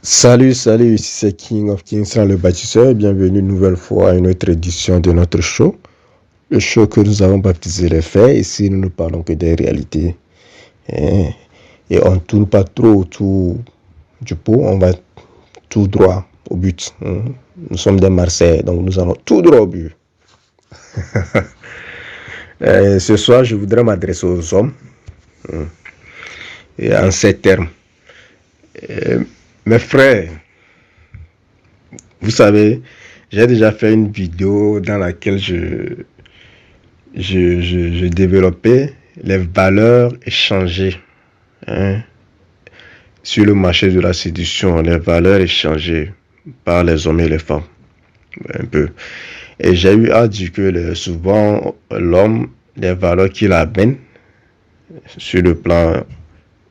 Salut, ici c'est King of Kings, le bâtisseur, et bienvenue une nouvelle fois à une autre édition de notre show. Le show que nous avons baptisé les faits, ici nous ne parlons que des réalités. Et, et on ne tourne pas trop autour du pot, on va tout droit au but. Nous sommes des Marseillais, donc nous allons tout droit au but. Ce soir, je voudrais m'adresser aux hommes et en ces termes. Mes frères, vous savez, j'ai déjà fait une vidéo dans laquelle je développais les valeurs échangées sur le marché de la séduction, les valeurs échangées par les hommes et les femmes. Un peu. Et j'ai eu à dire que souvent, l'homme, les valeurs qu'il amène sur le plan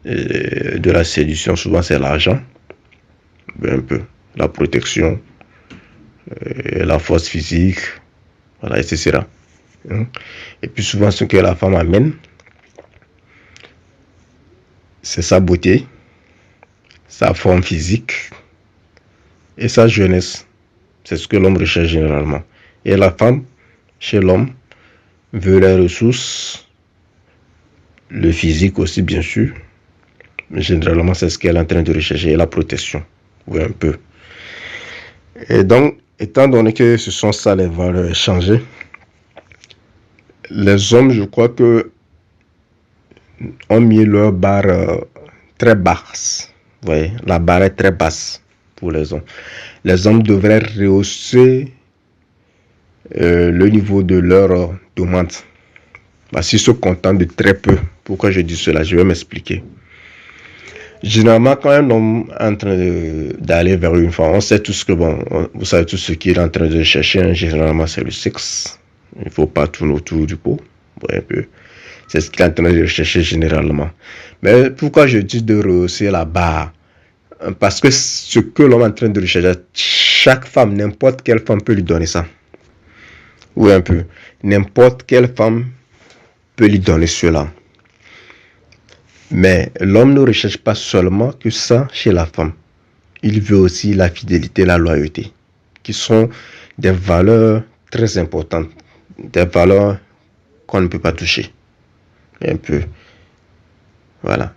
de la séduction, souvent c'est l'argent, un peu, la protection, la force physique, voilà, etc. Et puis souvent, ce que la femme amène, c'est sa beauté, sa forme physique et sa jeunesse. C'est ce que l'homme recherche généralement. Et la femme, chez l'homme, veut les ressources, le physique aussi, bien sûr. Mais généralement, c'est ce qu'elle est en train de rechercher, et la protection. Oui, un peu. Et donc, étant donné que ce sont ça les valeurs échangées, les hommes, je crois que ont mis leur barre très basse. Vous voyez, la barre est très basse pour les hommes. Les hommes devraient rehausser le niveau de leur demande. S'ils se contentent de très peu. Pourquoi je dis cela? Je vais m'expliquer. Généralement, quand un homme est en train d'aller vers une femme, on sait tous que, vous savez tout ce qu'il est en train de chercher, généralement c'est le sexe. Il ne faut pas tourner autour du pot. Un peu. C'est ce qu'il est en train de rechercher généralement. Mais pourquoi je dis de rehausser la barre? Parce que ce que l'homme est en train de rechercher, chaque femme, n'importe quelle femme peut lui donner ça. Oui, un peu. N'importe quelle femme peut lui donner cela. Mais l'homme ne recherche pas seulement que ça chez la femme. Il veut aussi la fidélité, la loyauté, qui sont des valeurs très importantes, des valeurs qu'on ne peut pas toucher. Un peu. Voilà.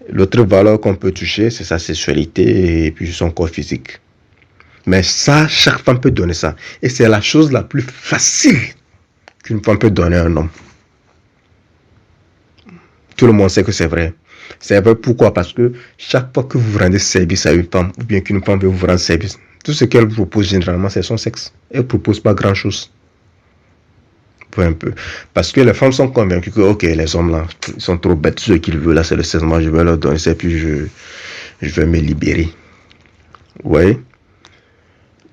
L'autre valeur qu'on peut toucher, c'est sa sexualité et puis son corps physique. Mais ça, chaque femme peut donner ça. Et c'est la chose la plus facile qu'une femme peut donner à un homme. Tout le monde sait que c'est vrai. C'est vrai pourquoi? Parce que chaque fois que vous rendez service à une femme, ou bien qu'une femme veut vous rendre service, tout ce qu'elle vous propose généralement, c'est son sexe. Elle ne propose pas grand-chose. Un peu. Parce que les femmes sont convaincues que, ok, les hommes là, ils sont trop bêtes. Ce qu'ils veulent là, c'est le sexe. Moi, je vais leur donner ça, puis je vais me libérer. Vous voyez?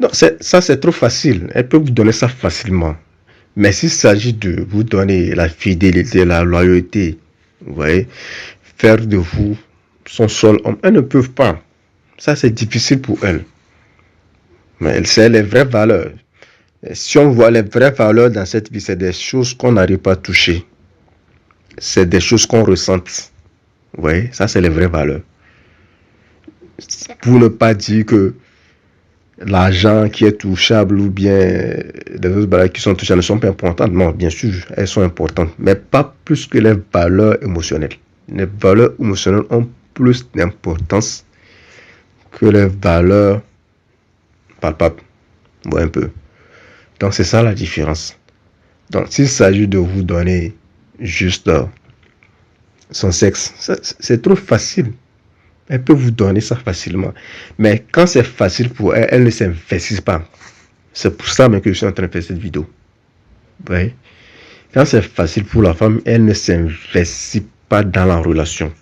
Non, ça, c'est trop facile. Elle peut vous donner ça facilement. Mais s'il s'agit de vous donner la fidélité, la loyauté, vous voyez, faire de vous son seul homme, elles ne peuvent pas. Ça, c'est difficile pour elles. Mais c'est les vraies valeurs. Si on voit les vraies valeurs dans cette vie, c'est des choses qu'on n'arrive pas à toucher. C'est des choses qu'on ressent. Vous voyez, ça, c'est les vraies valeurs. Pour ne pas dire que l'argent qui est touchable ou bien les autres valeurs qui sont touchables ne sont pas importantes. Non, bien sûr, elles sont importantes, mais pas plus que les valeurs émotionnelles. Les valeurs émotionnelles ont plus d'importance que les valeurs palpables. Bon, un peu. Donc, c'est ça la différence. Donc, s'il s'agit de vous donner juste son sexe, c'est trop facile. Elle peut vous donner ça facilement. Mais quand c'est facile pour elle, elle ne s'investit pas. C'est pour ça même que je suis en train de faire cette vidéo. Vous voyez? Quand c'est facile pour la femme, elle ne s'investit pas dans la relation.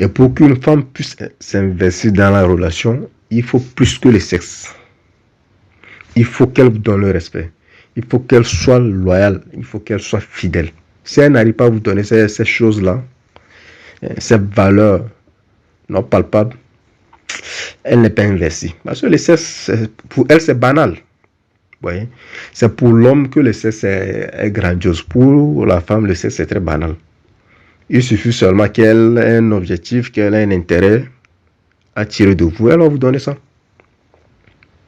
Et pour qu'une femme puisse s'investir dans la relation, il faut plus que le sexe. Il faut qu'elle vous donne le respect. Il faut qu'elle soit loyale. Il faut qu'elle soit fidèle. Si elle n'arrive pas à vous donner ces choses-là, ces valeurs non palpables, elle n'est pas investie. Parce que le sexe, pour elle, c'est banal. Vous voyez? C'est pour l'homme que le sexe est grandiose. Pour la femme, le sexe est très banal. Il suffit seulement qu'elle ait un objectif, qu'elle ait un intérêt attirer de vous, elle va vous donner ça.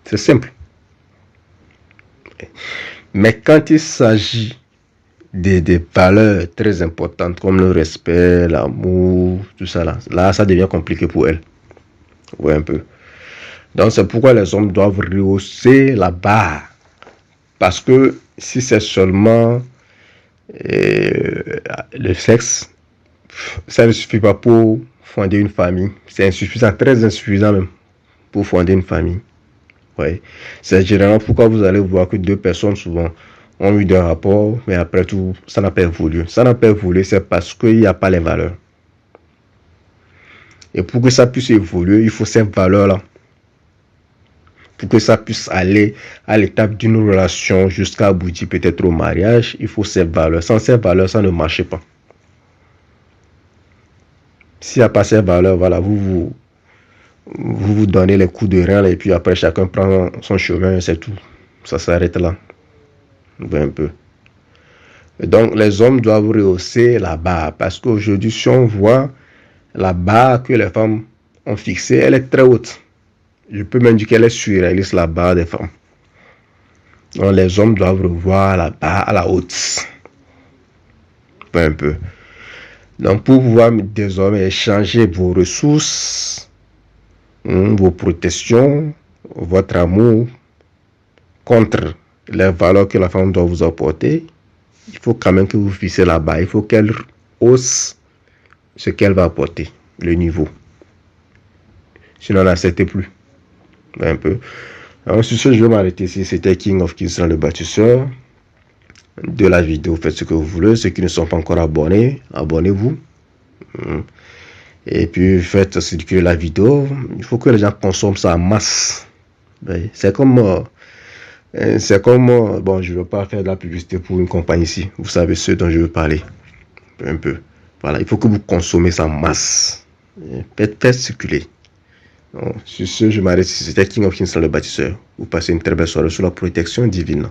C'est simple. Mais quand il s'agit des valeurs très importantes comme le respect, l'amour, tout ça là, ça devient compliqué pour elle. Ouais, un peu. Donc c'est pourquoi les hommes doivent rehausser la barre. Parce que si c'est seulement le sexe, ça ne suffit pas pour fonder une famille. C'est insuffisant, très insuffisant même, pour fonder une famille. Ouais. C'est généralement pourquoi vous allez voir que deux personnes souvent ont eu des rapports, mais après tout, ça n'a pas évolué. Ça n'a pas évolué, c'est parce qu'il n'y a pas les valeurs. Et pour que ça puisse évoluer, il faut ces valeurs-là. Pour que ça puisse aller à l'étape d'une relation jusqu'à aboutir peut-être au mariage, il faut ces valeurs. Sans ces valeurs, ça ne marche pas. S'il n'y a pas ces valeurs, voilà, vous donnez les coups de rein et puis après chacun prend son chemin et c'est tout. Ça s'arrête là. Un peu. Donc les hommes doivent rehausser la barre parce qu'aujourd'hui, si on voit la barre que les femmes ont fixée, elle est très haute. Je peux même dire qu'elle est surréaliste, la barre des femmes. Donc les hommes doivent revoir la barre à la hausse. Un peu. Donc pour pouvoir désormais échanger vos ressources, vos protections, votre amour contre les valeurs que la femme doit vous apporter, il faut quand même que vous fixez la barre. Il faut qu'elle hausse ce qu'elle va apporter, le niveau. Sinon, n'acceptez plus. Un peu. Alors, sur ce, je vais m'arrêter ici. C'était King of Kings, le bâtisseur de la vidéo. Faites ce que vous voulez. Ceux qui ne sont pas encore abonnés, abonnez-vous. Et puis, faites circuler la vidéo. Il faut que les gens consomment ça en masse. C'est comme... bon, je ne veux pas faire de la publicité pour une compagnie ici. Vous savez ce dont je veux parler. Un peu. Voilà, il faut que vous consommez ça en masse. Faites circuler. Donc, sur ce, je m'arrête ici. C'était King of Kings, le bâtisseur. Vous passez une très belle soirée sous la protection divine.